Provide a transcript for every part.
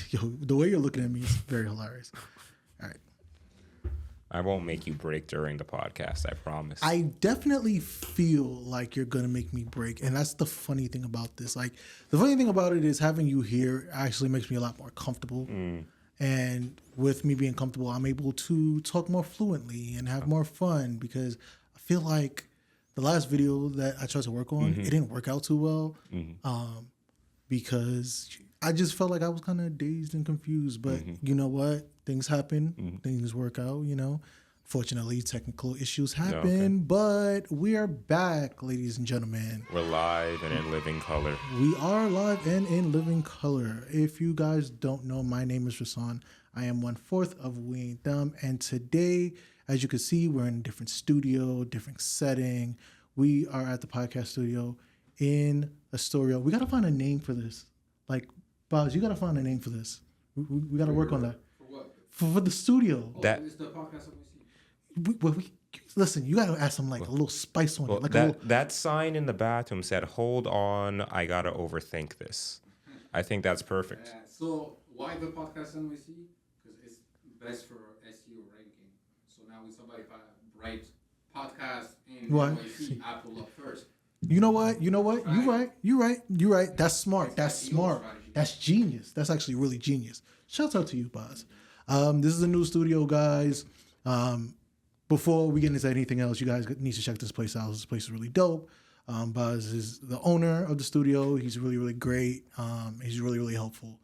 Yo, the way you're looking at me is very hilarious. All right. I won't make you break during the podcast, I promise. I definitely feel like you're gonna make me break, and that's the funny thing about this. Like, the funny thing about it is having you here actually makes me a lot more comfortable. And with me being comfortable, I'm able to talk more fluently and have more fun because I feel like the last video that I tried to work on, it didn't work out too well because I just felt like I was kind of dazed and confused. But you know what? Things happen. Things work out, you know. Fortunately, technical issues happen, but we are back, ladies and gentlemen. We're live and in living color. We are live and in living color. If you guys don't know, my name is Rasan. I am 1/4 of We Ain't Dumb. And today, as you can see, we're in a different studio, different setting. We are at the podcast studio in Astoria. We got to find a name for this. Like, Boz, you got to find a name for this. We got to work on that. For what? For the studio. That It's the podcast that we see. Listen, you got to add some, like, a little spice on it. Like that sign in the bathroom said, "Hold on, I gotta overthink this." I think that's perfect. So why the podcast NYC? Because it's best for SEO ranking. So now when somebody writes podcast in NYC, I pull up first. You know what? Right. You're right. That's smart. That's smart. That's genius. That's actually really genius. Shout out to you, Boz. This is a new studio, guys. Before we get into anything else, you guys need to check this place out. This place is really dope. Boz is the owner of the studio. He's really, really great. He's really, really helpful.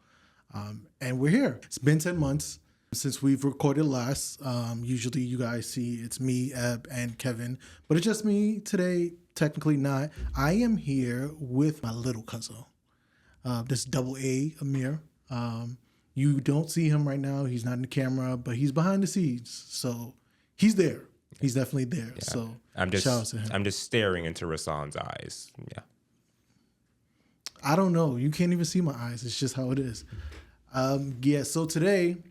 And we're here. It's been 10 months since we've recorded last. Usually you guys see it's me, Eb, and Kevin, but it's just me today. Technically not. I am here with my little cousin, this double A, Amir. You don't see him right now. He's not in the camera, but he's behind the scenes. So he's there. He's definitely there. Yeah. So shout out to him. I'm just staring into Rasan's eyes. Yeah. I don't know. You can't even see my eyes. It's just how it is. So today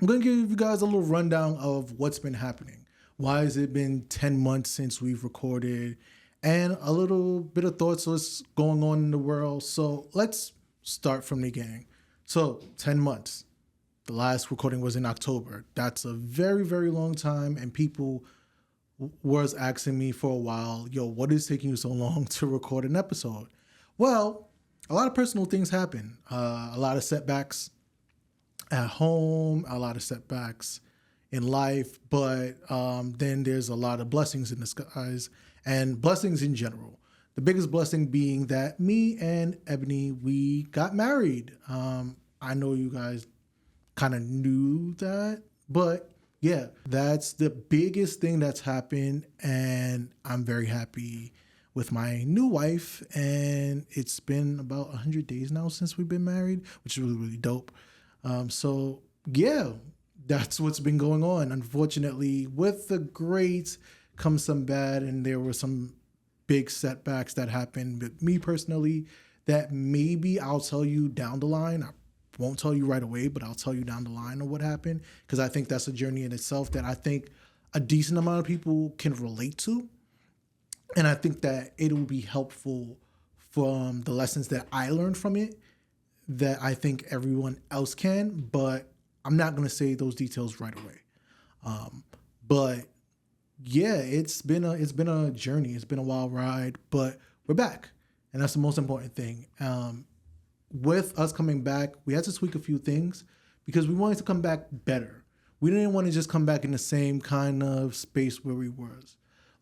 I'm going to give you guys a little rundown of what's been happening. Why has it been 10 months since we've recorded? And a little bit of thoughts on what's going on in the world. So let's start from the beginning. So 10 months. The last recording was in October. That's a very, very long time. And people was asking me for a while, yo, what is taking you so long to record an episode? Well, a lot of personal things happen. A lot of setbacks at home, a lot of setbacks in life, but then there's a lot of blessings in disguise and blessings in general. The biggest blessing being that me and Ebony, we got married. I know you guys kind of knew that, but yeah, that's the biggest thing that's happened, and I'm very happy with my new wife, and it's been about 100 days now since we've been married, which is really, really dope. So yeah, that's what's been going on. Unfortunately, with the great comes some bad, and there were some big setbacks that happened with me personally that maybe I'll tell you down the line. I won't tell you right away, but I'll tell you down the line of what happened, because I think that's a journey in itself that I think a decent amount of people can relate to. And I think that it will be helpful from the lessons that I learned from it that I think everyone else can, but I'm not going to say those details right away. But yeah, it's been a journey. It's been a wild ride, but we're back. And that's the most important thing. With us coming back, we had to tweak a few things because we wanted to come back better. We didn't want to just come back in the same kind of space where we were.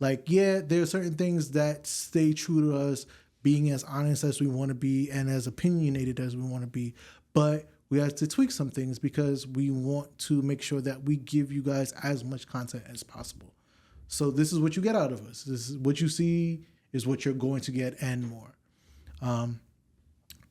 Like, yeah, there are certain things that stay true to us, being as honest as we want to be and as opinionated as we want to be. But we have to tweak some things because we want to make sure that we give you guys as much content as possible. So this is what you get out of us. This is what you see is what you're going to get and more.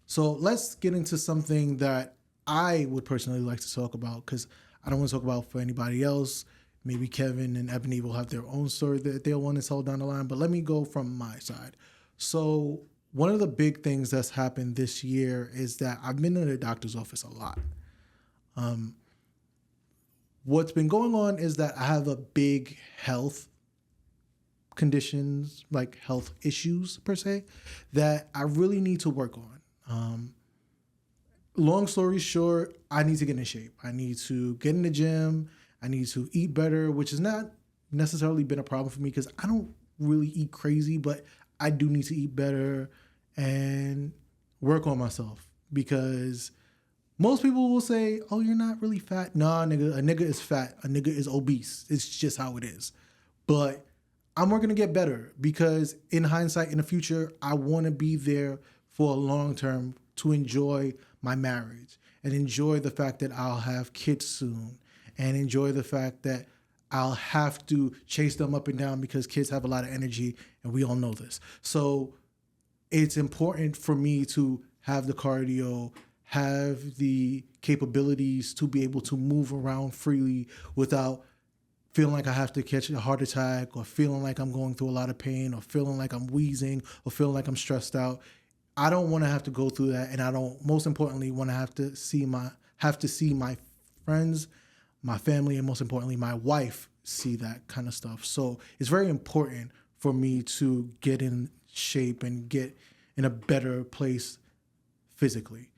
So let's get into something that I would personally like to talk about, because I don't want to talk about for anybody else. Maybe Kevin and Ebony will have their own story that they'll want to tell down the line, but let me go from my side. So one of the big things that's happened this year is that I've been in the doctor's office a lot. What's been going on is that I have a big health conditions, like health issues per se, that I really need to work on. long story short, I need to get in shape. I need to get in the gym. I need to eat better, which has not necessarily been a problem for me because I don't really eat crazy, but I do need to eat better and work on myself because most people will say, "Oh, you're not really fat." Nah, nigga, a nigga is fat. A nigga is obese. It's just how it is. But I'm working to get better because in hindsight, in the future, I want to be there for a long term to enjoy my marriage and enjoy the fact that I'll have kids soon and enjoy the fact that I'll have to chase them up and down because kids have a lot of energy and we all know this. So it's important for me to have the cardio, have the capabilities to be able to move around freely without feeling like I have to catch a heart attack or feeling like I'm going through a lot of pain or feeling like I'm wheezing or feeling like I'm stressed out. I don't want to have to go through that, and I don't, most importantly, want to have to see my friends, my family, and most importantly, my wife see that kind of stuff. So it's very important for me to get in shape and get in a better place physically.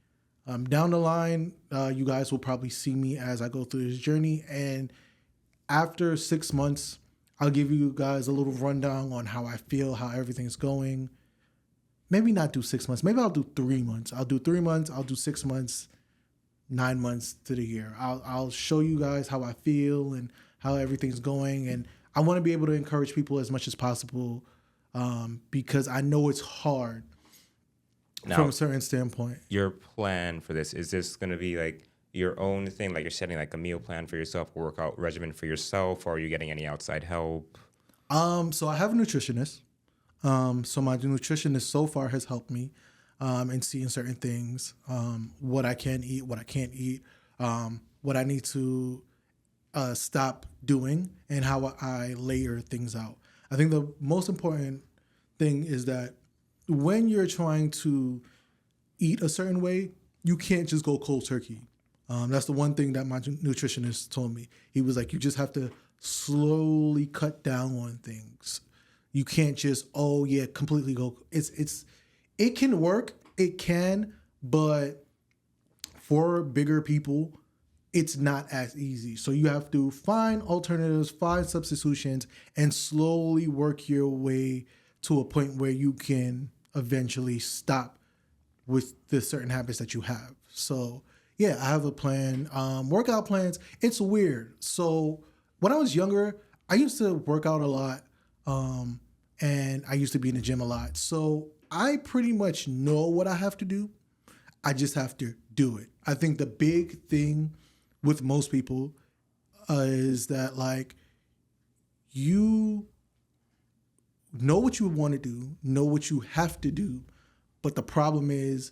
Down the line, you guys will probably see me as I go through this journey, and after 6 months, I'll give you guys a little rundown on how I feel, how everything's going. Maybe not do 6 months. Maybe I'll do 3 months. I'll do 3 months. I'll do 6 months, 9 months to the year. I'll show you guys how I feel and how everything's going. And I want to be able to encourage people as much as possible because I know it's hard from a certain standpoint. Your plan for this, is this going to be like your own thing? Like you're setting like a meal plan for yourself, a workout regimen for yourself, or are you getting any outside help? So I have a nutritionist. So my nutritionist so far has helped me in seeing certain things, what I can eat, what I can't eat, what I need to stop doing, and how I layer things out. I think the most important thing is that when you're trying to eat a certain way, you can't just go cold turkey. That's the one thing that my nutritionist told me. He was like, you just have to slowly cut down on things. You can't just, completely go. It can work, it can, but for bigger people, it's not as easy. So you have to find alternatives, find substitutions, and slowly work your way to a point where you can eventually stop with the certain habits that you have. So yeah, I have a plan. Workout plans, it's weird. So when I was younger, I used to work out a lot. And I used to be in the gym a lot. So I pretty much know what I have to do. I just have to do it. I think the big thing with most people is that like you know what you want to do, know what you have to do, but the problem is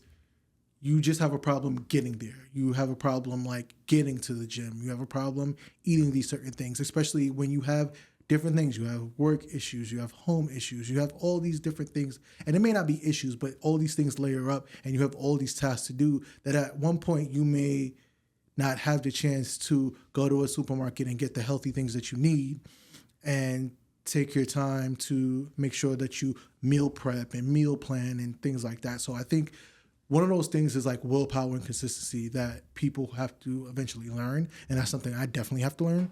you just have a problem getting there. You have a problem like getting to the gym. You have a problem eating these certain things, especially when you have different things. You have work issues, you have home issues, you have all these different things. And it may not be issues, but all these things layer up and you have all these tasks to do that at one point you may not have the chance to go to a supermarket and get the healthy things that you need and take your time to make sure that you meal prep and meal plan and things like that. So I think one of those things is like willpower and consistency that people have to eventually learn. And that's something I definitely have to learn,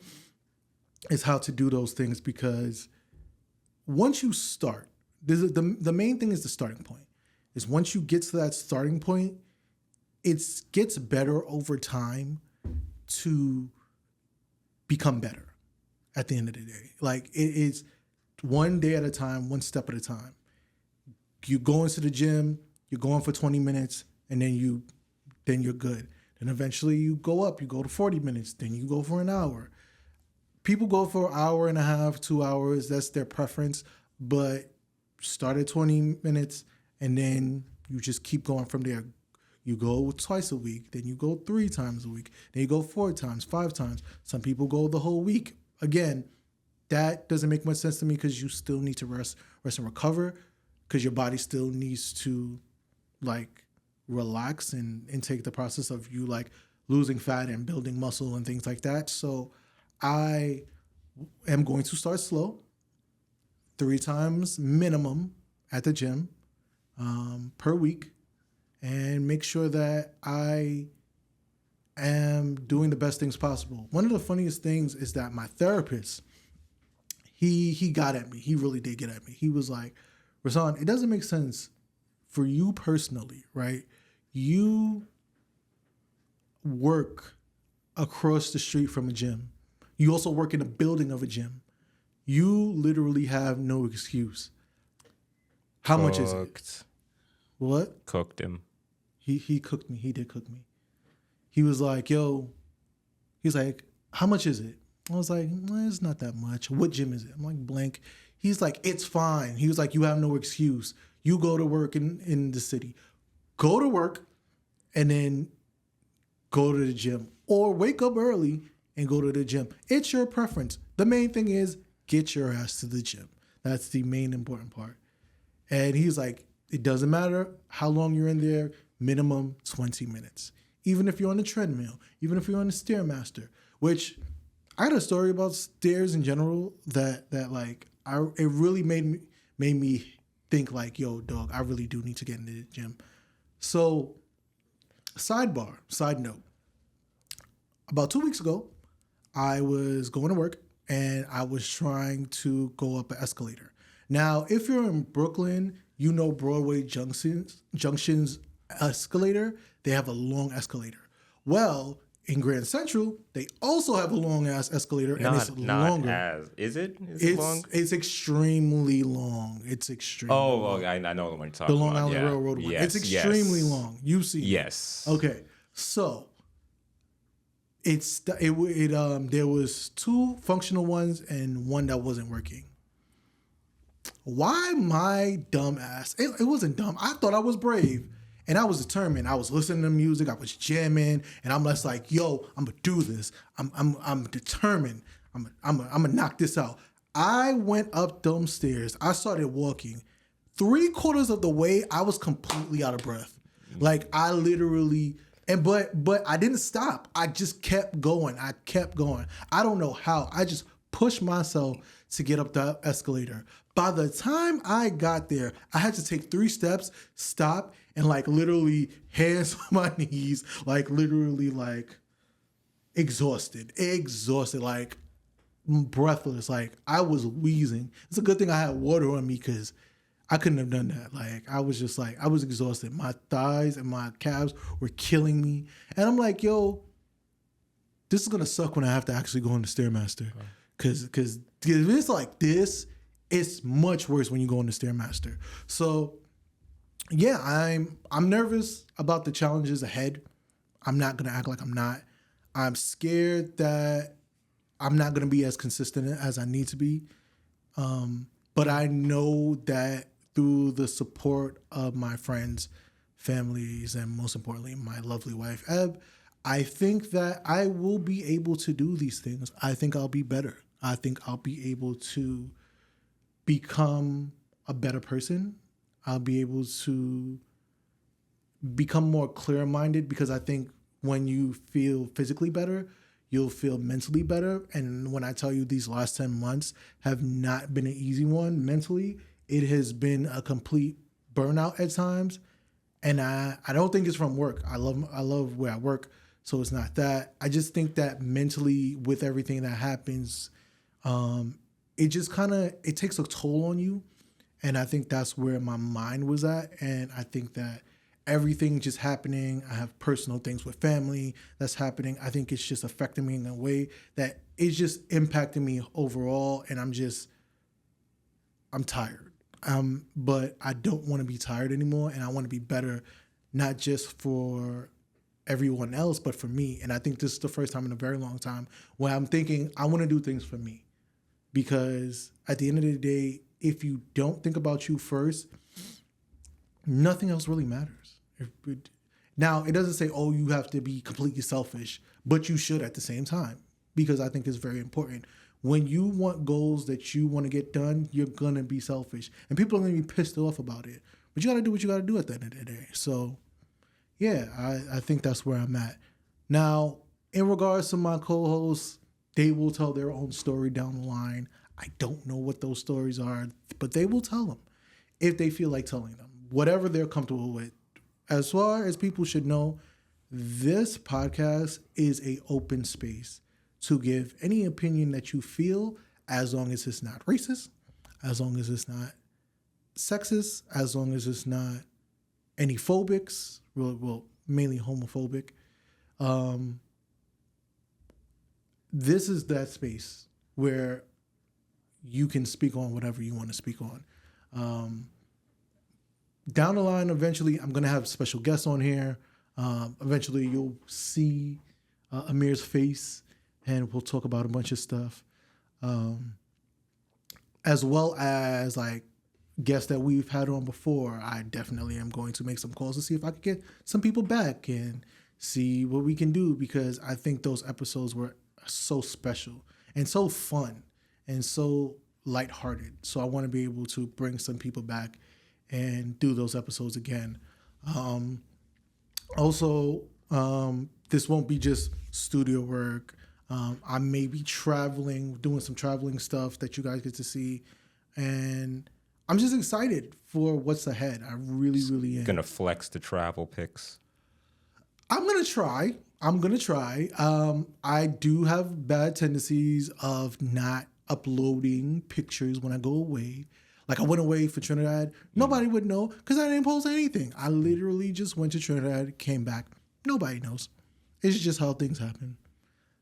is how to do those things, because once you start, the main thing is the starting point. Is once you get to that starting point, it gets better over time to become better at the end of the day. Like it is one day at a time, one step at a time. You go into the gym, you're going for 20 minutes, and then you're good. Then eventually you go up, you go to 40 minutes, then you go for an hour. People go for an hour and a half, 2 hours. That's their preference. But start at 20 minutes and then you just keep going from there. You go twice a week, then you go 3 times a week, then you go 4 times, 5 times. Some people go the whole week. Again, that doesn't make much sense to me because you still need to rest and recover, because your body still needs to like relax and take the process of you like losing fat and building muscle and things like that. So I am going to start slow, 3 times minimum at the gym per week. and make sure that I am doing the best things possible. One of the funniest things is that my therapist, he got at me. He really did get at me. He was like, Rasan, it doesn't make sense for you personally, right? You work across the street from a gym. You also work in a building of a gym. You literally have no excuse. How much is it? What? Cooked him. He cooked me. He did cook me. He was like, yo, he's like, how much is it? I was like, it's not that much. What gym is it? I'm like, blank. He's like, it's fine. He was like, you have no excuse. You go to work in the city. Go to work and then go to the gym. Or wake up early and go to the gym. It's your preference. The main thing is get your ass to the gym. That's the main important part. And he's like, it doesn't matter how long you're in there, minimum 20 minutes. Even if you're on the treadmill, even if you're on the Stairmaster, which I had a story about stairs in general that like it really made me think like, yo, dog, I really do need to get into the gym. So side note, about 2 weeks ago, I was going to work and I was trying to go up an escalator. Now, if you're in Brooklyn, you know Broadway Junction's escalator, they have a long escalator. Well, in Grand Central, they also have a long ass escalator, and it's longer. Is it? Is it long? It's extremely long. It's extremely. long. I know the one you're talking about. The Long Island Railroad one. Yes, it's extremely long. You see. Yes. Okay, so there was 2 functional ones and one that wasn't working. Why my dumb ass? It wasn't dumb. I thought I was brave. And I was determined. I was listening to music. I was jamming, and I'm just like, "Yo, I'm gonna do this. I'm determined. I'm gonna knock this out." I went up them stairs. I started walking. 3/4 of the way, I was completely out of breath. Like I literally, but I didn't stop. I just kept going. I don't know how. I just pushed myself to get up the escalator. By the time I got there, I had to take 3 steps, stop, and like literally hands on my knees, like literally like exhausted, like breathless. Like I was wheezing. It's a good thing I had water on me because I couldn't have done that. Like I was exhausted. My thighs and my calves were killing me. And I'm like, yo, this is gonna suck when I have to actually go on the Stairmaster. Cause if it's like this, it's much worse when you go on the Stairmaster. So yeah, I'm nervous about the challenges ahead. I'm not gonna act like I'm not. I'm scared that I'm not gonna be as consistent as I need to be. But I know that through the support of my friends, families, and most importantly, my lovely wife, Eb, I think that I will be able to do these things. I think I'll be better. I think I'll be able to become a better person. I'll be able to become more clear-minded because I think when you feel physically better, you'll feel mentally better. And when I tell you these last 10 months have not been an easy one mentally, it has been a complete burnout at times. And I don't think it's from work. I love where I work, so it's not that. I just think that mentally with everything that happens, it just it takes a toll on you. And I think that's where my mind was at. And I think that everything just happening, I have personal things with family that's happening. I think it's just affecting me in a way that it's just impacting me overall. And I'm tired. But I don't want to be tired anymore. And I want to be better, not just for everyone else, but for me. And I think this is the first time in a very long time where I'm thinking I want to do things for me. Because at the end of the day, if you don't think about you first, nothing else really matters. Now, it doesn't say, oh, you have to be completely selfish, but you should at the same time, because I think it's very important. When you want goals that you want to get done, you're going to be selfish. And people are going to be pissed off about it. But you got to do what you got to do at the end of the day. So, yeah, I think that's where I'm at. Now, in regards to my co-hosts, they will tell their own story down the line. I don't know what those stories are, but they will tell them if they feel like telling them. Whatever they're comfortable with. as far as people should know, this podcast is a open space to give any opinion that you feel, as long as it's not racist, as long as it's not sexist, as long as it's not any phobics, well, mainly homophobic. This is that space where you can speak on whatever you want to speak on. Down the line, eventually, I'm going to have special guests on here. Eventually, you'll see Amir's face, and we'll talk about a bunch of stuff. As well as, like, guests that we've had on before. I definitely am going to make some calls to see if I could get some people back and see what we can do, because I think those episodes were so special and so fun and so lighthearted. So I want to be able to bring some people back and do those episodes again. Also, this won't be just studio work. I may be traveling, doing some traveling stuff that you guys get to see. And I'm just excited for what's ahead. I really, really am. Gonna flex the travel pics. I'm going to try. I do have bad tendencies of not uploading pictures when I go away. Like, I went away for Trinidad. Nobody would know because I didn't post anything. I literally just went to Trinidad, came back. Nobody knows. It's just how things happen.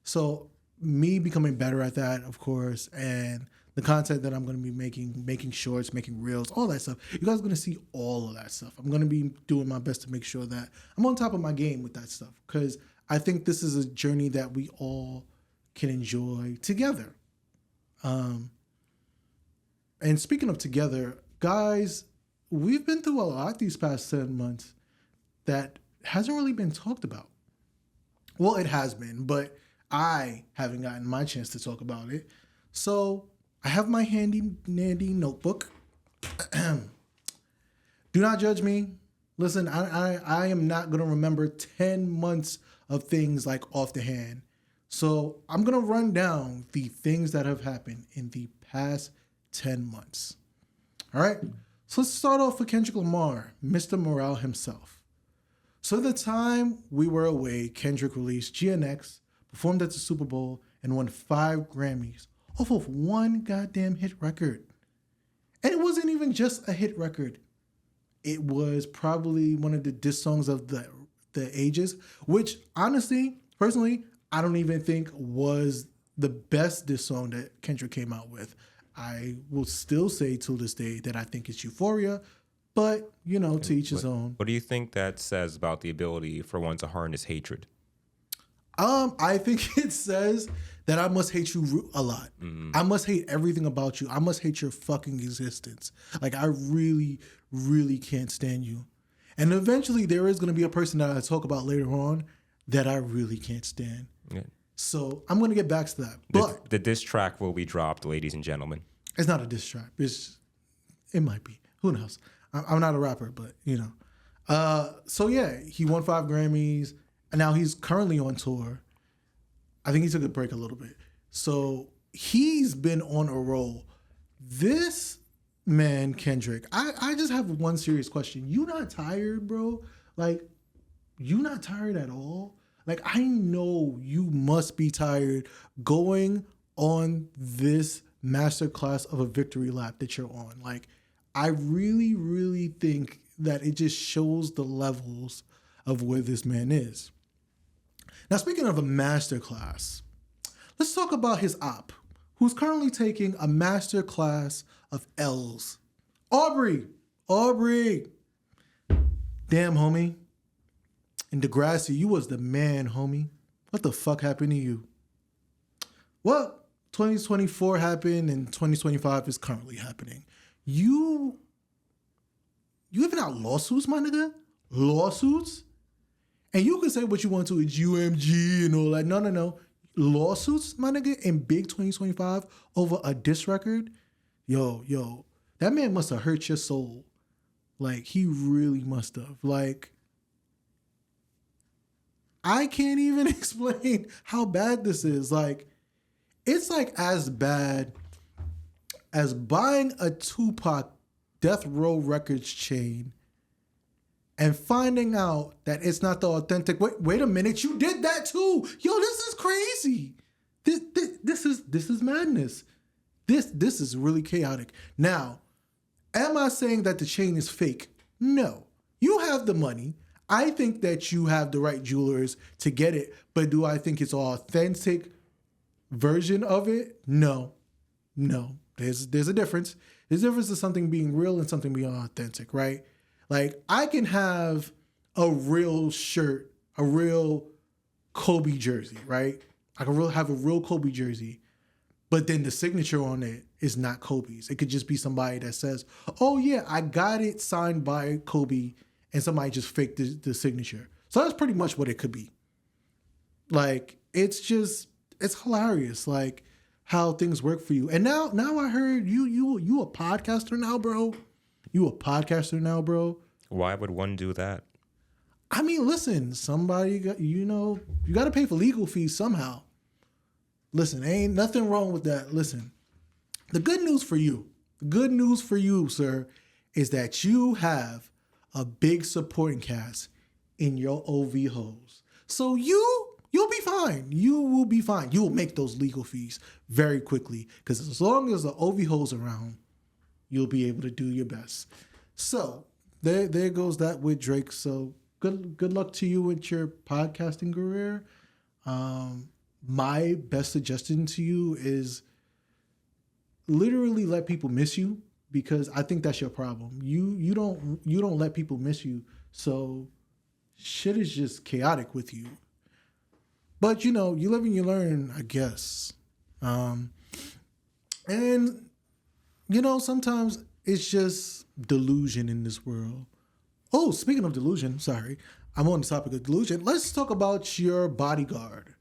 So me becoming better at that, of course, and the content that I'm going to be making shorts, making reels, all that stuff. You guys are going to see all of that stuff. I'm going to be doing my best to make sure that I'm on top of my game with that stuff, because I think this is a journey that we all can enjoy together. And speaking of together, guys, we've been through a lot these past 7 months that hasn't really been talked about. Well, it has been, but I haven't gotten my chance to talk about it. So I have my handy dandy notebook. Do not judge me. Listen, I am not going to remember 10 months of things like off the hand. So I'm going to run down the things that have happened in the past 10 months. All right. So let's start off with Kendrick Lamar, Mr. Morale himself. So at the time we were away, Kendrick released GNX, performed at the Super Bowl, and won 5 Grammys off of one goddamn hit record. And it wasn't even just a hit record. It was probably one of the diss songs of the ages, which honestly, personally, I don't even think was the best diss song that Kendrick came out with. I will still say to this day that I think it's Euphoria, but, you know, to each his own. What do you think that says about the ability for one to harness hatred? I think it says that I must hate you a lot. Mm-hmm. I must hate everything about you. I must hate your fucking existence. Like, I really, really can't stand you. And eventually there is going to be a person that I talk about later on that I really can't stand. Yeah. So I'm going to get back to that. But the diss track will be dropped, ladies and gentlemen. It's not a diss track. It might be. Who knows? I'm not a rapper, but, you know. So, yeah, he won 5 Grammys. And now he's currently on tour. I think he took a break a little bit. So he's been on a roll. This man, Kendrick, I just have one serious question. You not tired, bro? Like, you not tired at all? Like, I know you must be tired going on this masterclass of a victory lap that you're on. Like, I really, really think that it just shows the levels of where this man is. Now, speaking of a masterclass, let's talk about his op, who's currently taking a masterclass of L's. Aubrey. Damn, homie. In Degrassi, you was the man, homie. What the fuck happened to you? Well, 2024 happened and 2025 is currently happening. You giving out lawsuits, my nigga? Lawsuits? And you can say what you want to, it's UMG and all that. No. Lawsuits, my nigga, in big 2025 over a diss record? Yo, that man must have hurt your soul. Like, he really must have. Like, I can't even explain how bad this is. Like, it's like as bad as buying a Tupac Death Row Records chain and finding out that it's not the authentic. Wait a minute, you did that too. Yo, this is crazy. This is madness. This is really chaotic. Now, am I saying that the chain is fake? No. You have the money. I think that you have the right jewelers to get it, but do I think it's an authentic version of it? No. There's a difference. There's a difference to something being real and something being authentic, right? Like, I can have a real shirt, a real Kobe jersey, right? I can have a real Kobe jersey, but then the signature on it is not Kobe's. It could just be somebody that says, oh yeah, I got it signed by Kobe, and somebody just faked the signature. So that's pretty much what it could be. Like, it's hilarious, like, how things work for you. And now I heard you a podcaster now, bro. You a podcaster now, bro. Why would one do that? I mean, listen, somebody got, you got to pay for legal fees somehow. Listen, ain't nothing wrong with that. Listen, the good news for you, sir, is that you have a big supporting cast in your OV hoes. So you'll be fine. You will be fine. You will make those legal fees very quickly, because as long as the OV hoes around, you'll be able to do your best. So there goes that with Drake. So good luck to you with your podcasting career. My best suggestion to you is literally let people miss you, because I think that's your problem. You don't let people miss you, so shit is just chaotic with you. But you live and you learn, I guess. And sometimes it's just delusion in this world. Oh, speaking of delusion, sorry, I'm on the topic of delusion. Let's talk about your bodyguard.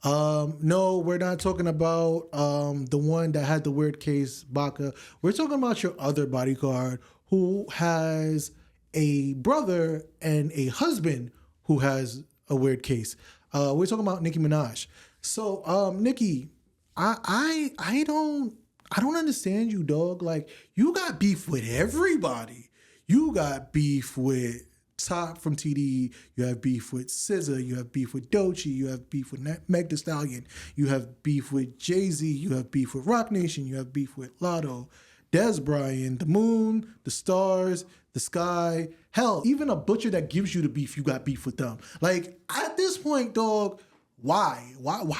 No, we're not talking about the one that had the weird case, Baca. We're talking about your other bodyguard who has a brother and a husband who has a weird case. We're talking about Nicki Minaj. So, Nicki, I don't understand you, dog. Like, you got beef with everybody. You got beef with Top from TDE, you have beef with SZA, you have beef with Doechii, you have beef with Meg Thee Stallion, you have beef with Jay-Z, you have beef with Roc Nation, you have beef with Lotto, Des Bryant, the moon, the stars, the sky, hell, even a butcher that gives you the beef, you got beef with them. Like, at this point, dog, why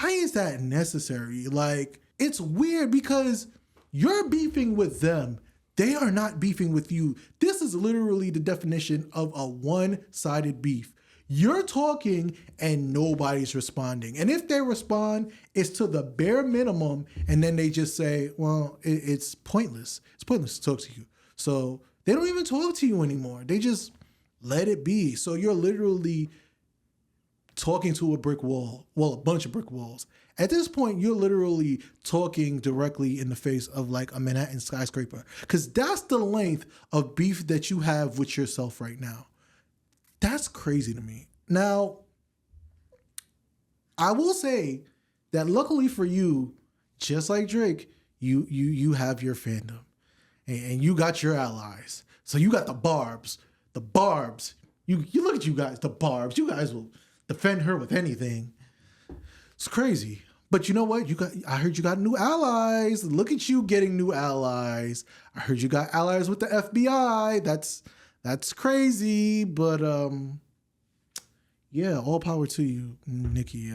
is that necessary? Like, it's weird because you're beefing with them. They are not beefing with you. This is literally the definition of a one-sided beef. You're talking and nobody's responding. And if they respond, it's to the bare minimum. And then they just say, well, it's pointless. It's pointless to talk to you. So they don't even talk to you anymore. They just let it be. So you're literally talking to a brick wall. Well, a bunch of brick walls. At this point, you're literally talking directly in the face of like a Manhattan skyscraper, because that's the length of beef that you have with yourself right now. That's crazy to me. Now, I will say that luckily for you, just like Drake, you have your fandom and you got your allies. So you got the Barbs. The Barbs. You look at you guys, the Barbs. You guys will defend her with anything. It's crazy. But you know what? I heard you got new allies. Look at you getting new allies. I heard you got allies with the FBI. That's crazy. But yeah, all power to you, Nicki.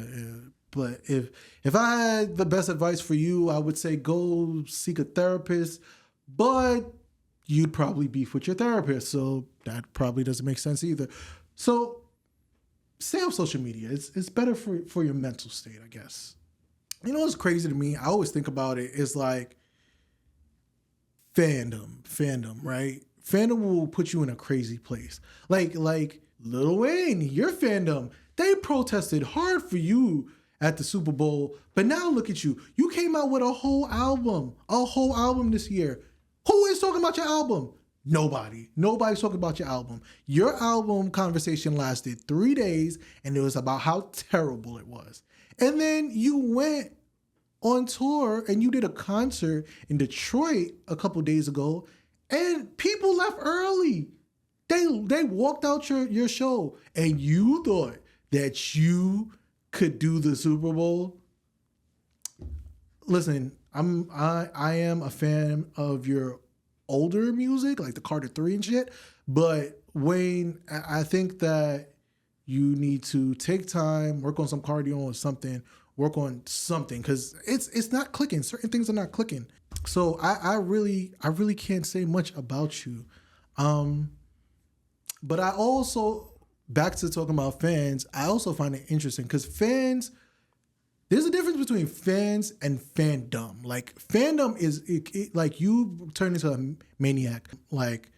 But if I had the best advice for you, I would say go seek a therapist. But you'd probably beef with your therapist, so that probably doesn't make sense either. So stay off social media. It's better for your mental state, I guess. You know what's crazy to me? I always think about it. It's like fandom, right? Fandom will put you in a crazy place. Like Lil Wayne, your fandom, they protested hard for you at the Super Bowl, but now look at you. You came out with a whole album this year. Who is talking about your album? Nobody. Nobody's talking about your album. Your album conversation lasted 3 days, and it was about how terrible it was. And then you went on tour and you did a concert in Detroit a couple days ago, and people left early. They walked out your show, and you thought that you could do the Super Bowl. Listen, I am a fan of your older music, like the Carter 3 and shit. But Wayne, I think that you need to take time, work on some cardio or something, work on something, because it's not clicking. Certain things are not clicking. So I really can't say much about you. But I also, back to talking about fans, I also find it interesting because fans, there's a difference between fans and fandom. Like fandom is like you turn into a maniac, like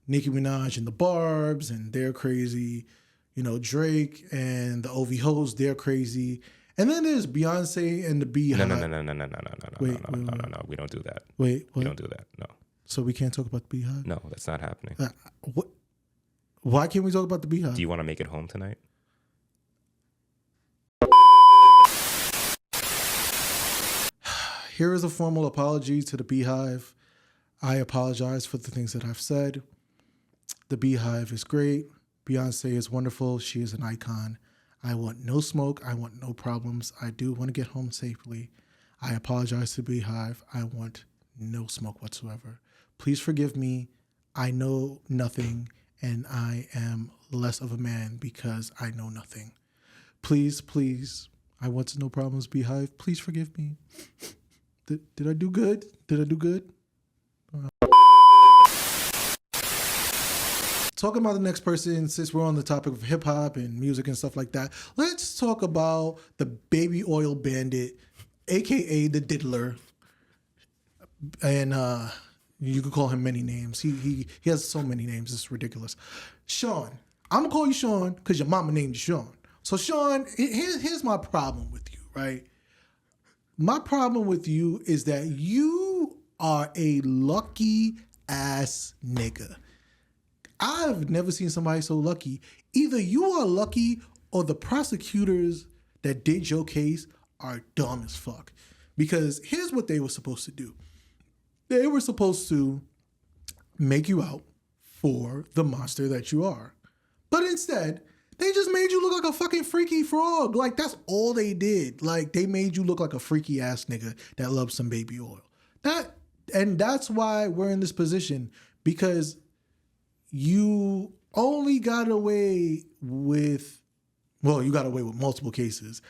Nicki Minaj and the Barbs, and they're crazy. You know, Drake and the OV hoes, they're crazy. And then there's Beyonce and the Beehive. No. Wait, We don't do that. Wait, what? We don't do that. No. So we can't talk about the Beehive? No, that's not happening. What? Why can't we talk about the Beehive? Do you want to make it home tonight? Here is a formal apology to the Beehive. I apologize for the things that I've said. The Beehive is great. Beyonce is wonderful. She is an icon. I want no smoke. I want no problems. I do want to get home safely. I apologize to Beehive. I want no smoke whatsoever. Please forgive me. I know nothing, and I am less of a man because I know nothing. Please, please, I want no problems, Beehive. Please forgive me. Did I do good? Did I do good? Talking about the next person, since we're on the topic of hip hop and music and stuff like that, let's talk about the baby oil bandit, aka the diddler. And you could call him many names. He has so many names, it's ridiculous. Sean. I'm gonna call you Sean because your mama named you Sean. So Sean, here's my problem with you, right? My problem with you is that you are a lucky ass nigga. I've never seen somebody so lucky. Either you are lucky or the prosecutors that did your case are dumb as fuck. Because here's what they were supposed to do. They were supposed to make you out for the monster that you are. But instead, they just made you look like a fucking freaky frog. Like, that's all they did. Like, they made you look like a freaky ass nigga that loves some baby oil. That's why we're in this position, because you only got away with, well, you got away with multiple cases,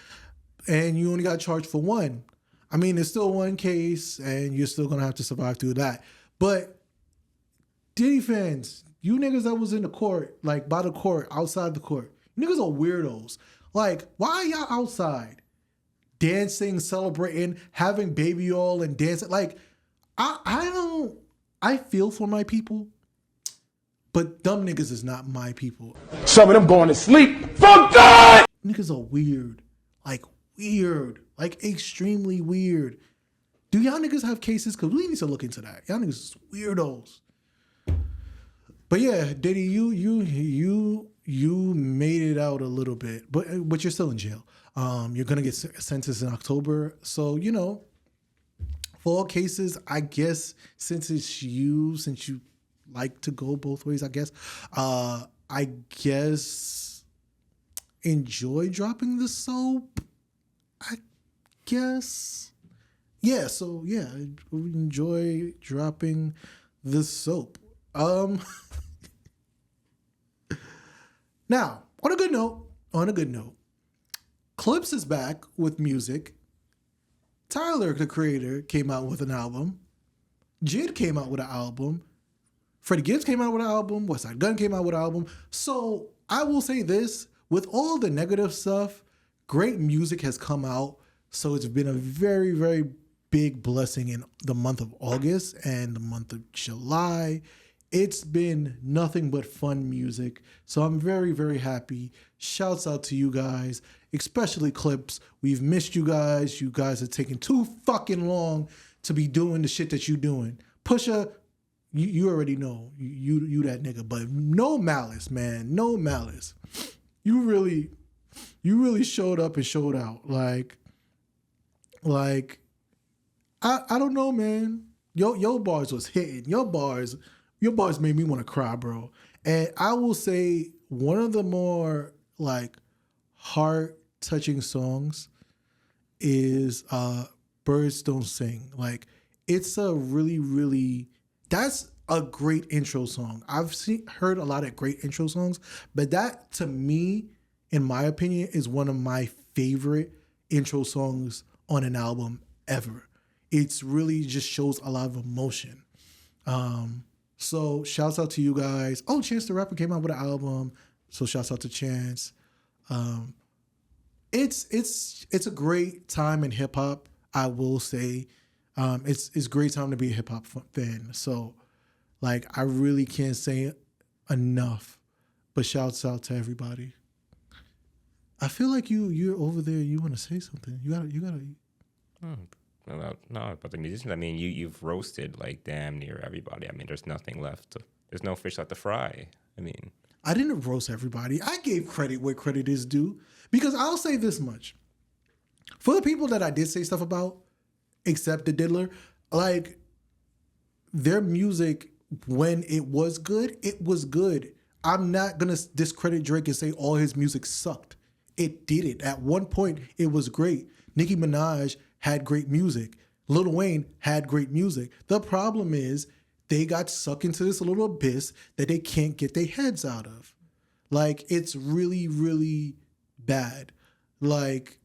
and you only got charged for one. I mean, it's still one case, and you're still gonna have to survive through that. But Diddy fans, you niggas that was in the court, like by the court, outside the court, you niggas are weirdos. Like, why are y'all outside dancing, celebrating, having baby oil and dancing? Like, I feel for my people, but dumb niggas is not my people. Some of them going to sleep from God. Niggas are weird, like extremely weird. Do y'all niggas have cases? Because we need to look into that. Y'all niggas is weirdos. But yeah, Diddy, you made it out a little bit, but you're still in jail. You're gonna get sentenced in October. So, you know, for all cases, I guess since you like to go both ways, I guess enjoy dropping the soap. I guess. Yeah, so yeah, enjoy dropping the soap. Now, on a good note, Clipse is back with music. Tyler, the creator, came out with an album. Jid came out with an album. Freddie Gibbs came out with an album. Westside Gunn came out with an album. So I will say this, with all the negative stuff, great music has come out. So it's been a very, very big blessing in the month of August and the month of July. It's been nothing but fun music. So I'm very, very happy. Shouts out to you guys, especially Clipse. We've missed you guys. You guys are taking too fucking long to be doing the shit that you doing. Pusha, you already know. You that nigga. But no malice, man. No malice. You really showed up and showed out. Like I don't know, man. Your bars was hitting. Your bars made me want to cry, bro. And I will say one of the more like heart touching songs is Birds Don't Sing. Like it's a really, really that's a great intro song. Heard a lot of great intro songs, but that to me, in my opinion, is one of my favorite intro songs on an album ever. It's really just shows a lot of emotion. So shouts out to you guys. Oh, Chance the Rapper came out with an album. So shouts out to Chance. It's a great time in hip hop, I will say. It's a great time to be a hip hop fan. So like I really can't say enough. But shouts out to everybody. I feel like you're over there, you want to say something. You gotta No, but the musicians, I mean, you've roasted like damn near everybody. I mean, there's nothing left. There's no fish left to fry. I mean, I didn't roast everybody. I gave credit where credit is due. Because I'll say this much. For the people that I did say stuff about, except the Diddler, like their music, when it was good, it was good. I'm not going to discredit Drake and say all his music sucked. It didn't. At one point, it was great. Nicki Minaj had great music. Lil Wayne had great music. The problem is they got sucked into this little abyss that they can't get their heads out of. Like, it's really, really bad. Like,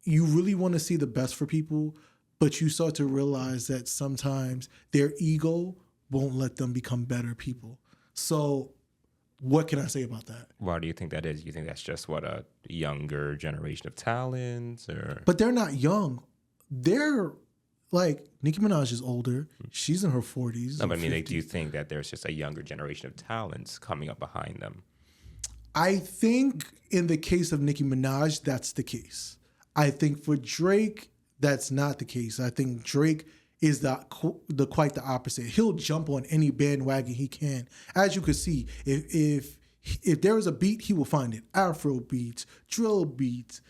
you really want to see the best for people, but you start to realize that sometimes their ego won't let them become better people. So what can I say about that? why do you think that is? You think that's just what a younger generation of talents, or? But they're not young. They're like, Nicki Minaj is older. She's in her 40s. No, but I mean, like, do you think that there's just a younger generation of talents coming up behind them? I think in the case of Nicki Minaj, that's the case. I think for Drake, that's not the case. I think Drake is the quite the opposite. He'll jump on any bandwagon he can. As you can see, if there is a beat, he will find it. Afro beats, drill beats.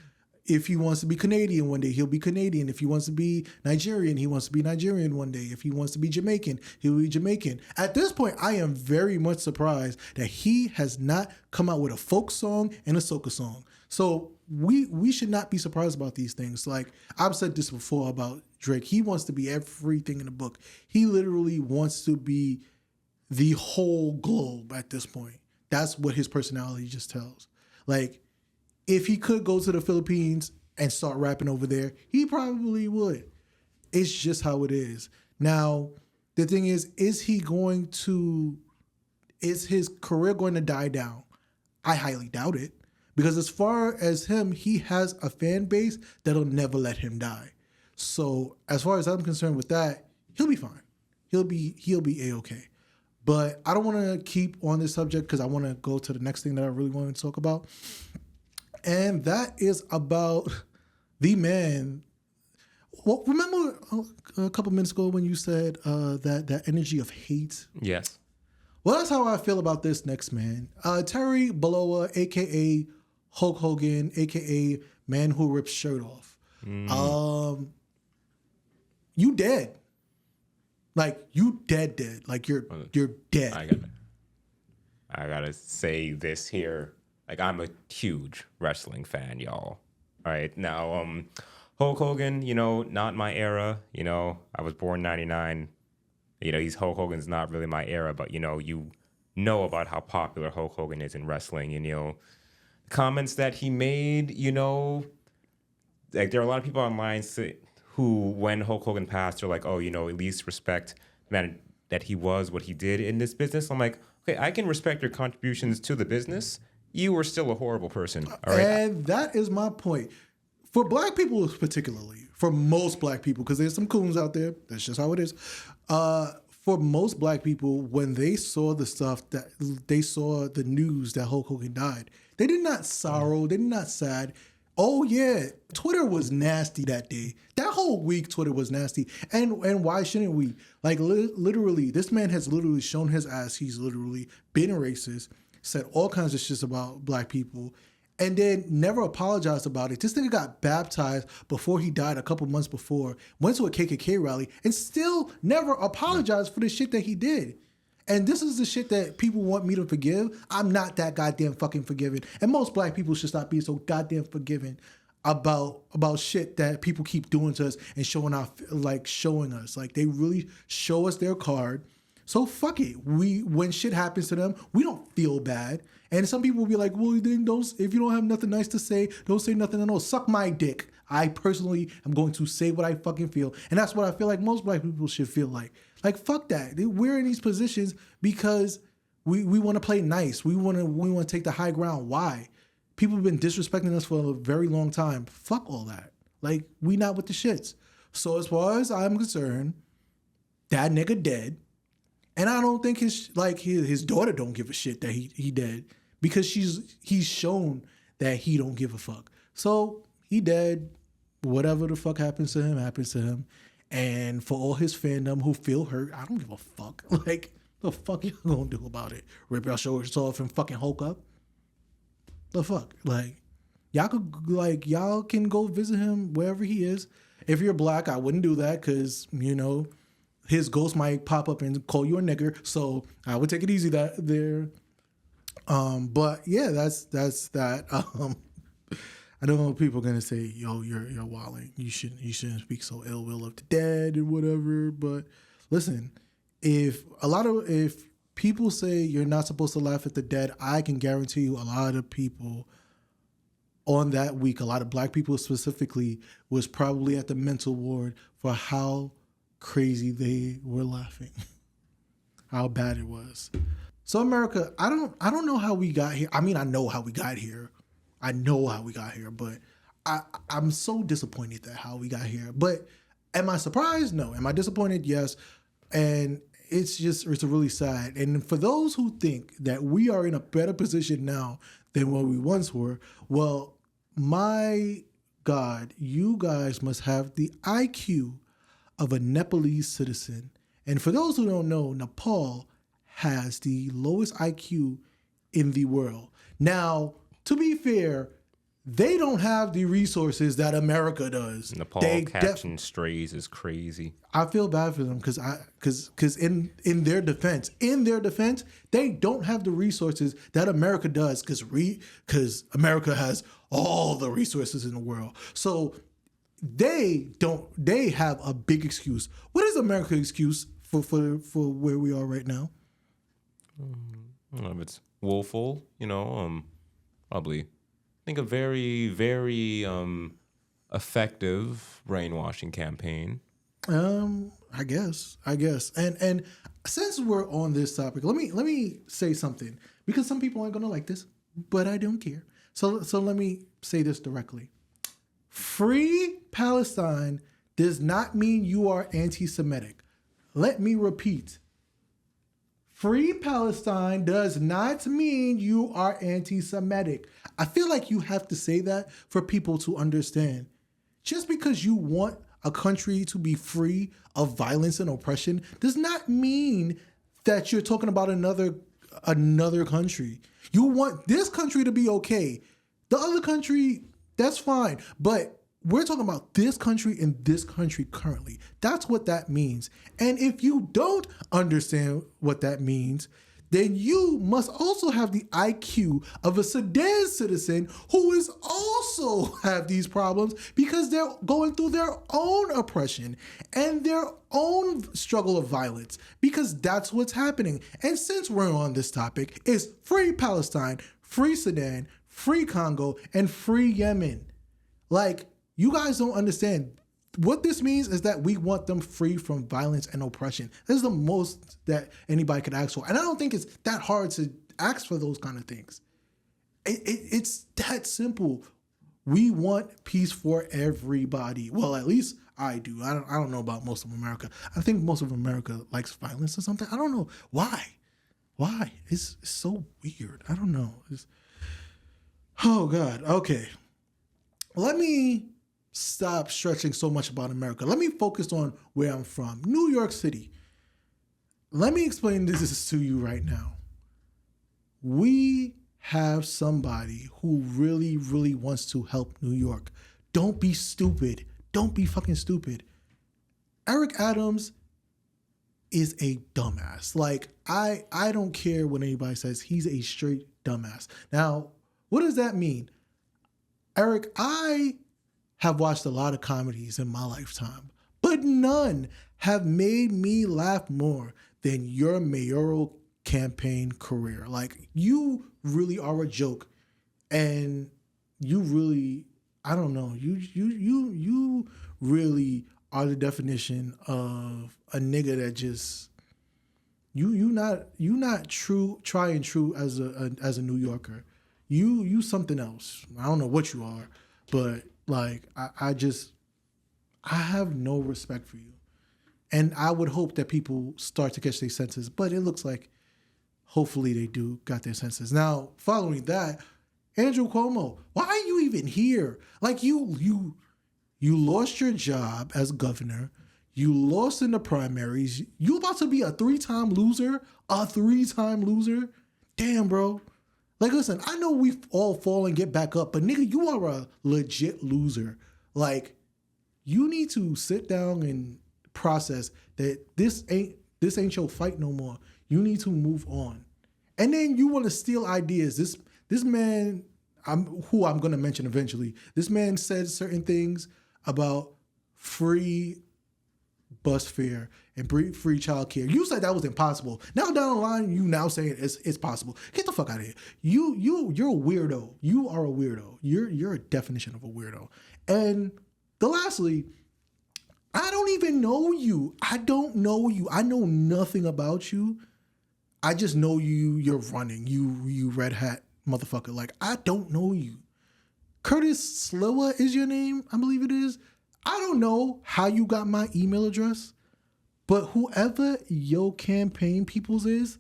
If he wants to be Canadian one day, he'll be Canadian. If he wants to be Nigerian, he wants to be Nigerian one day. If he wants to be Jamaican, he'll be Jamaican. At this point, I am very much surprised that he has not come out with a folk song and a soca song. So we should not be surprised about these things. Like, I've said this before about Drake. He wants to be everything in the book. He literally wants to be the whole globe at this point. That's what his personality just tells. Like, if he could go to the Philippines and start rapping over there, he probably would. It's just how it is. Now, the thing is his career going to die down? I highly doubt it. Because as far as him, he has a fan base that'll never let him die. So as far as I'm concerned with that, he'll be fine. He'll be A-okay. But I don't want to keep on this subject because I want to go to the next thing that I really want to talk about. And that is about the man. Well, remember a couple minutes ago when you said that energy of hate? Yes. Well, that's how I feel about this next man. Terry Bollea, a.k.a. Hulk Hogan, a.k.a. Man Who Rips Shirt Off. You dead. Like, you dead. Like, you're dead. I gotta say this here. Like, I'm a huge wrestling fan, y'all. All right, now, Hulk Hogan, not my era. I was born 99. He's Hulk Hogan's not really my era, but, you know about how popular Hulk Hogan is in wrestling. And, comments that he made, like, there are a lot of people online who, when Hulk Hogan passed, are like, oh, at least respect the man that he was, what he did in this business. I'm like, okay, I can respect your contributions to the business. You were still a horrible person. All right. And that is my point. For black people particularly, for most black people, because there's some coons out there, that's just how it is. For most black people, when they saw the stuff that they saw the news that Hulk Hogan died, they did not sorrow, they did not sad. Oh yeah, Twitter was nasty that day. That whole week, Twitter was nasty. And why shouldn't we? Like, literally, this man has literally shown his ass. He's literally been a racist, said all kinds of shit about black people, and then never apologized about it. This nigga got baptized before he died a couple months before, went to a KKK rally, and still never apologized for the shit that he did. And this is the shit that people want me to forgive. I'm not that goddamn fucking forgiving. And most black people should stop being so goddamn forgiving about shit that people keep doing to us and showing us. Like, they really show us their card. So fuck it. When shit happens to them, we don't feel bad. And some people will be like, well, then if you don't have nothing nice to say, don't say nothing at all. Suck my dick. I personally am going to say what I fucking feel. And that's what I feel like most black people should feel like. Like, fuck that. We're in these positions because we want to play nice. We want to take the high ground. Why? People have been disrespecting us for a very long time. Fuck all that. Like, we not with the shits. So as far as I'm concerned, that nigga dead. And I don't think his daughter don't give a shit that he dead, because he's shown that he don't give a fuck. So he dead. Whatever the fuck happens to him. And for all his fandom who feel hurt, I don't give a fuck. Like, the fuck you gonna do about it? Rip your shoulders off and fucking Hulk up? The fuck? Like, y'all can go visit him wherever he is. If you're black, I wouldn't do that, because, you know, his ghost might pop up and call you a nigger. So I would take it easy there. But yeah, that's that. I don't know if people are gonna say, yo, you're wilding. You shouldn't speak so ill will of the dead or whatever. But listen, if people say you're not supposed to laugh at the dead, I can guarantee you a lot of people on that week, a lot of black people specifically, was probably at the mental ward for how crazy they were laughing, how bad it was. So America, I don't know how we got here. I mean, I know how we got here, but I'm so disappointed at how we got here. But am I surprised? No. Am I disappointed? Yes. And it's really sad. And for those who think that we are in a better position now than what we once were, well, my God, you guys must have the IQ of a Nepalese citizen. And for those who don't know, Nepal has the lowest IQ in the world. Now, to be fair, they don't have the resources that America does. Nepal catching strays is crazy. I feel bad for them because in their defense, they don't have the resources that America does, because America has all the resources in the world. So they have a big excuse. What is America's excuse for where we are right now? If it's woeful, probably. I think a very, very effective brainwashing campaign. I guess. And since we're on this topic, let me say something, because some people aren't gonna like this, but I don't care. So let me say this directly. Free Palestine does not mean you are anti-Semitic. Let me repeat. Free Palestine does not mean you are anti-Semitic. I feel like you have to say that for people to understand. Just because you want a country to be free of violence and oppression does not mean that you're talking about another country. You want this country to be okay. The other country, that's fine. But we're talking about this country and this country currently. That's what that means. And if you don't understand what that means, then you must also have the IQ of a Sudan citizen who is also have these problems, because they're going through their own oppression and their own struggle of violence, because that's what's happening. And since we're on this topic, it's free Palestine, free Sudan, free Congo, and free Yemen. Like, you guys don't understand. What this means is that we want them free from violence and oppression. This is the most that anybody could ask for. And I don't think it's that hard to ask for those kind of things. It's that simple. We want peace for everybody. Well, at least I do. I don't know about most of America. I think most of America likes violence or something. I don't know. Why? It's so weird. I don't know. Oh, God. Okay. Let me stop stretching so much about America. Let me focus on where I'm from, New York City. Let me explain this to you right now. We have somebody who really, really wants to help New York. Don't be stupid. Don't be fucking stupid. Eric Adams is a dumbass. Like, I don't care what anybody says. He's a straight dumbass. Now, what does that mean? Eric, I have watched a lot of comedies in my lifetime, but none have made me laugh more than your mayoral campaign career. Like, you really are a joke, and you really, I don't know, you really are the definition of a nigga that just you not true, try and true as a New Yorker. You something else. I don't know what you are, but like I have no respect for you. And I would hope that people start to catch their senses, but it looks like hopefully they do got their senses. Now, following that, Andrew Cuomo, why are you even here? Like you lost your job as governor. You lost in the primaries. You about to be a three-time loser? A three-time loser? Damn, bro. Like, listen, I know we all fall and get back up, but nigga, you are a legit loser. Like, you need to sit down and process that this ain't your fight no more. You need to move on. And then you want to steal ideas. This man, who I'm going to mention eventually, this man said certain things about free bus fare and free child care. You said that was impossible. Now down the line, you now saying it's possible. Get the fuck out of here. You're a weirdo. You are a weirdo. You're a definition of a weirdo. And lastly, I don't even know you. I don't know you. I know nothing about you. I just know you're running. You red hat motherfucker. Like, I don't know you. Curtis Slowa is your name, I believe it is. I don't know how you got my email address, but whoever your campaign peoples is,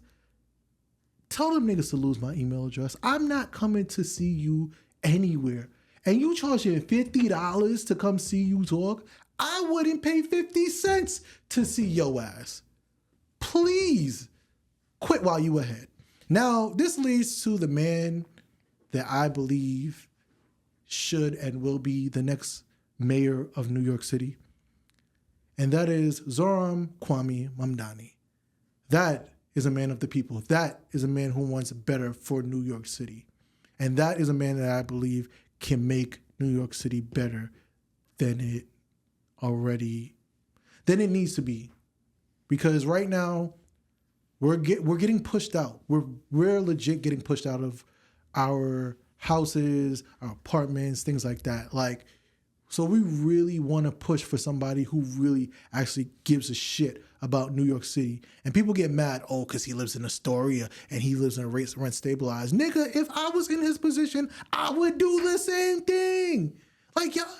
tell them niggas to lose my email address. I'm not coming to see you anywhere. And you charging $50 to come see you talk? I wouldn't pay 50 cents to see your ass. Please quit while you ahead. Now, this leads to the man that I believe should and will be the next mayor of New York City. And that is Zoram Kwame Mamdani. That is a man of the people. That is a man who wants better for New York City. And that is a man that I believe can make New York City better than it needs to be. Because right now, we're getting pushed out. We're legit getting pushed out of our houses, our apartments, things like that. Like, so we really want to push for somebody who really actually gives a shit about New York City. And people get mad, because he lives in Astoria and he lives in a rent stabilized. Nigga, if I was in his position, I would do the same thing. Like, yeah,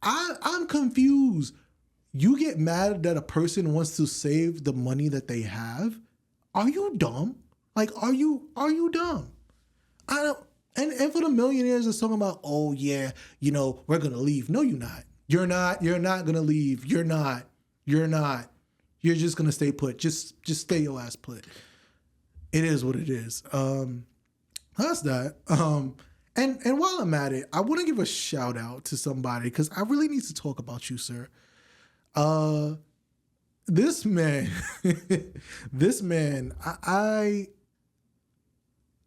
I'm confused. You get mad that a person wants to save the money that they have? Are you dumb? Like, are you dumb? I don't. And for the millionaires that's talking about, oh yeah, we're gonna leave. No, you're not. You're not gonna leave. You're not. You're just gonna stay put. Just stay your ass put. It is what it is. That's that. And while I'm at it, I want to give a shout out to somebody because I really need to talk about you, sir. This man,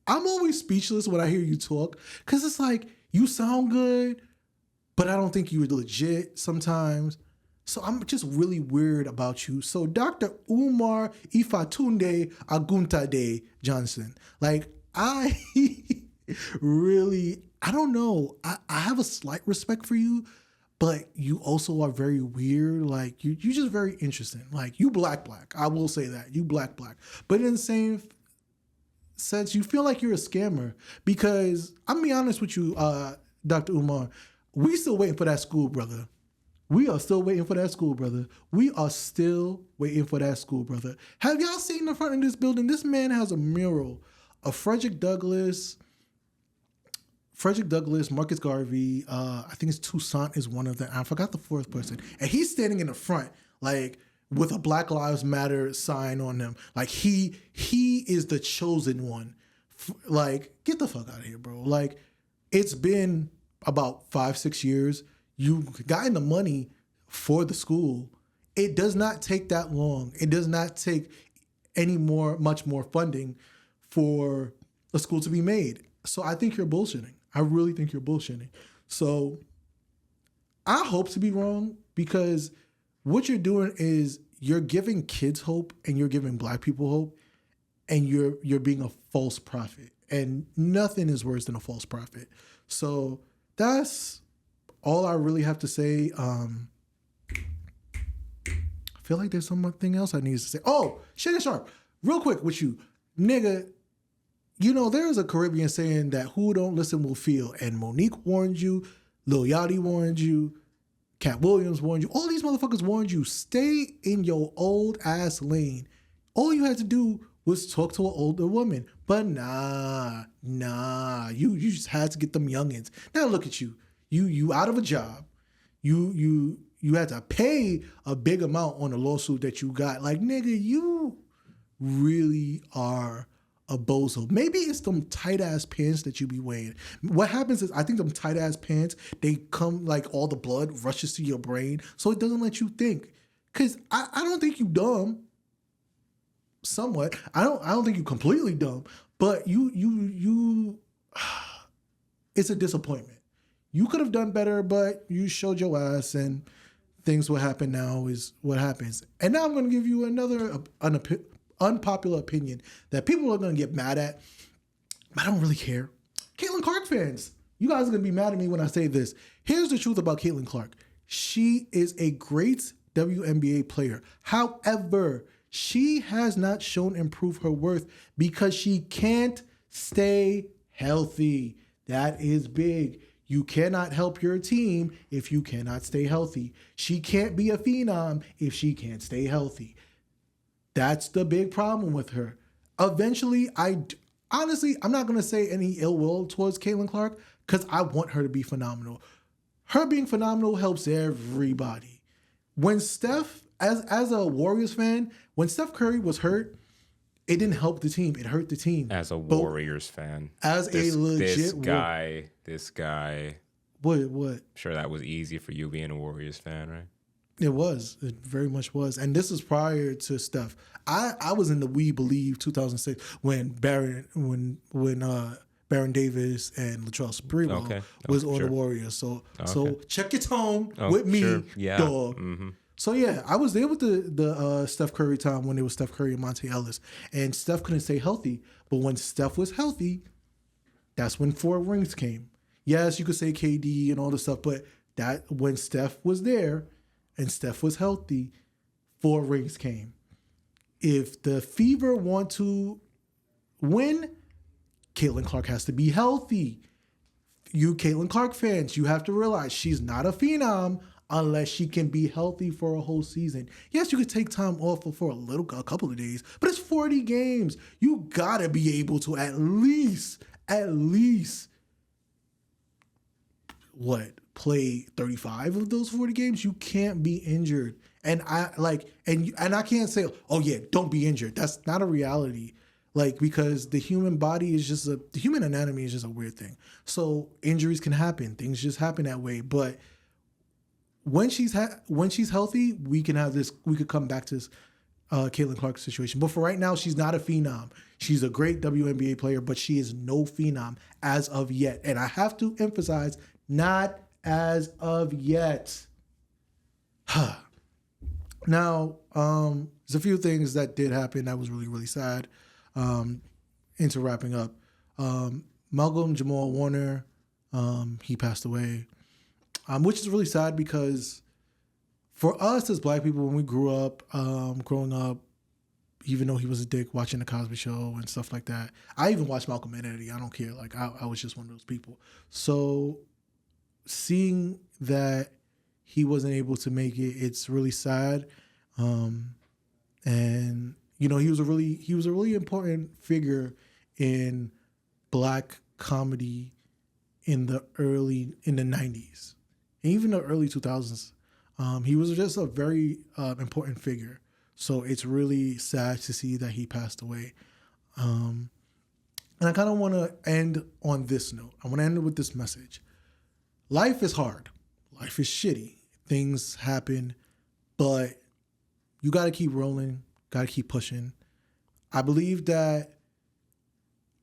I'm always speechless when I hear you talk because it's like you sound good, but I don't think you're legit sometimes. So I'm just really weird about you. So Dr. Umar Ifatunde Aguntade Johnson, like I don't know. I have a slight respect for you, but you also are very weird. Like you just very interesting. Like you black. I will say that you black. But in the same sense, you feel like you're a scammer because I'm gonna be honest with you, Dr. Umar, we still waiting for that school, brother. We are still waiting for that school, brother. Have y'all seen the front of this building? This man has a mural of Frederick Douglass, Marcus Garvey, I think it's Toussaint is one of them. I forgot the fourth person. And he's standing in the front, like, with a Black Lives Matter sign on him. Like, he is the chosen one. Like, get the fuck out of here, bro. Like, it's been about 5-6 years. You've gotten the money for the school, it does not take that long. It does not take much more funding for a school to be made. So I think you're bullshitting. I really think you're bullshitting. So I hope to be wrong, because what you're doing is you're giving kids hope and you're giving Black people hope, and you're being a false prophet. And nothing is worse than a false prophet. So that's all I really have to say. I feel like there's something else I need to say. Oh, Shannon Sharp, real quick with you. Nigga, there's a Caribbean saying that who don't listen will feel. And Monique warned you, Lil Yachty warned you, Cat Williams warned you. All these motherfuckers warned you. Stay in your old ass lane. All you had to do was talk to an older woman. But nah. You just had to get them youngins. Now look at you. You out of a job. You had to pay a big amount on a lawsuit that you got. Like, nigga, you really are a bozo. Maybe it's them tight ass pants that you be wearing. What happens is, I think them tight ass pants, they come like all the blood rushes to your brain, so it doesn't let you think. Cause I don't think you dumb. Somewhat. I don't think you completely dumb, but you it's a disappointment. You could have done better, but you showed your ass, and things what happen now is what happens. And now I'm going to give you another unpopular opinion that people are going to get mad at. I don't really care. Caitlin Clark fans, you guys are going to be mad at me when I say this. Here's the truth about Caitlin Clark. She is a great WNBA player. However, she has not shown improve her worth because she can't stay healthy. That is big. You cannot help your team if you cannot stay healthy. She can't be a phenom if she can't stay healthy. That's the big problem with her. Eventually, I'm not going to say any ill will towards Caitlin Clark because I want her to be phenomenal. Her being phenomenal helps everybody. When Steph, as a Warriors fan, when Steph Curry was hurt, it didn't help the team. It hurt the team. As a Warriors fan. As a legit this guy. What? Sure, that was easy for you being a Warriors fan, right? It was. It very much was. And this is prior to Steph. I was in the We Believe 2006 when Baron Davis and Latrell Sprewell was on the Warriors. So check your tone with me, dog. Mm-hmm. So yeah, I was there with the Steph Curry time when it was Steph Curry and Monte Ellis, and Steph couldn't stay healthy. But when Steph was healthy, that's when 4 rings came. Yes, you could say KD and all this stuff, but that when Steph was there and Steph was healthy, 4 rings came. If the Fever want to win, Caitlin Clark has to be healthy. You Caitlin Clark fans, you have to realize she's not a phenom unless she can be healthy for a whole season. Yes, you could take time off for a couple of days, but it's 40 games. You gotta be able to at least play 35 of those 40 games. You can't be injured. And I can't say, oh yeah, don't be injured. That's not a reality. Because the human body is the human anatomy is just a weird thing. So injuries can happen. Things just happen that way. But when she's healthy, we could come back to this Caitlin Clark situation. But for right now, she's not a phenom. She's a great WNBA player, but she is no phenom as of yet. And I have to emphasize, not as of yet. Now, there's a few things that did happen that was really, really sad. Into wrapping up, Malcolm Jamal Warner, he passed away, which is really sad because for us as Black people, when we growing up, even though he was a dick, watching the Cosby Show and stuff like that, I even watched Malcolm and Eddie. I don't care. I was just one of those people. So seeing that he wasn't able to make it, it's really sad. And he was a really important figure in Black comedy in the 90s and even the early 2000s. He was just a very important figure. So it's really sad to see that he passed away. And I kind of want to end on this note. I want to end it with this message. Life is hard. Life is shitty. Things happen, but you got to keep rolling, got to keep pushing. I believe that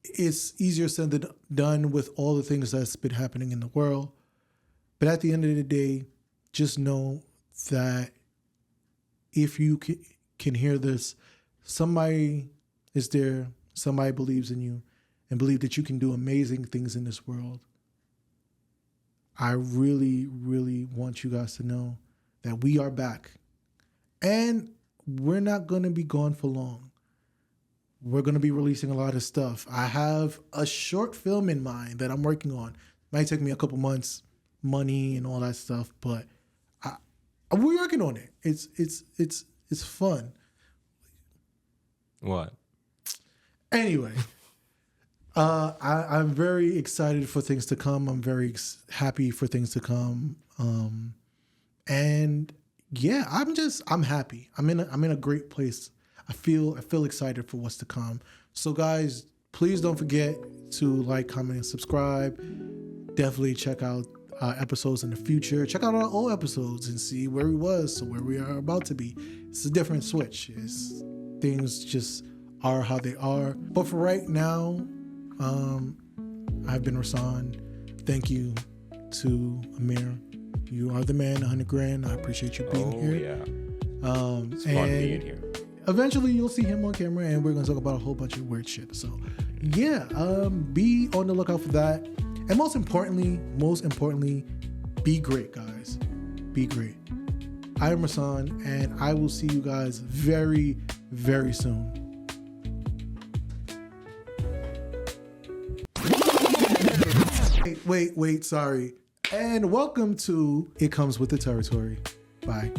it's easier said than done with all the things that's been happening in the world. But at the end of the day, just know that if you can hear this, somebody is there, somebody believes in you and believe that you can do amazing things in this world. I really, really want you guys to know that we are back. And we're not going to be gone for long. We're going to be releasing a lot of stuff. I have a short film in mind that I'm working on. Might take me a couple months, money and all that stuff, but we're working on it. It's fun. What? Anyway, I'm very excited for things to come. I'm very happy for things to come. And yeah, I'm happy. I'm in a great place. I feel excited for what's to come. So guys, please don't forget to like, comment, and subscribe. Definitely check out episodes in the future. Check out our old episodes and see where we was to where we are about to be. It's a different switch. Things just are how they are. But for right now, I've been Rasan. Thank you to Amir. You are the man, 100 grand. I appreciate you being here. Yeah. It's fun being here. Eventually you'll see him on camera and we're going to talk about a whole bunch of weird shit. So yeah, be on the lookout for that. And most importantly, be great, guys. Be great. I am Rasan and I will see you guys very, very soon. Wait, sorry. And welcome to It Comes With the Territory. Bye.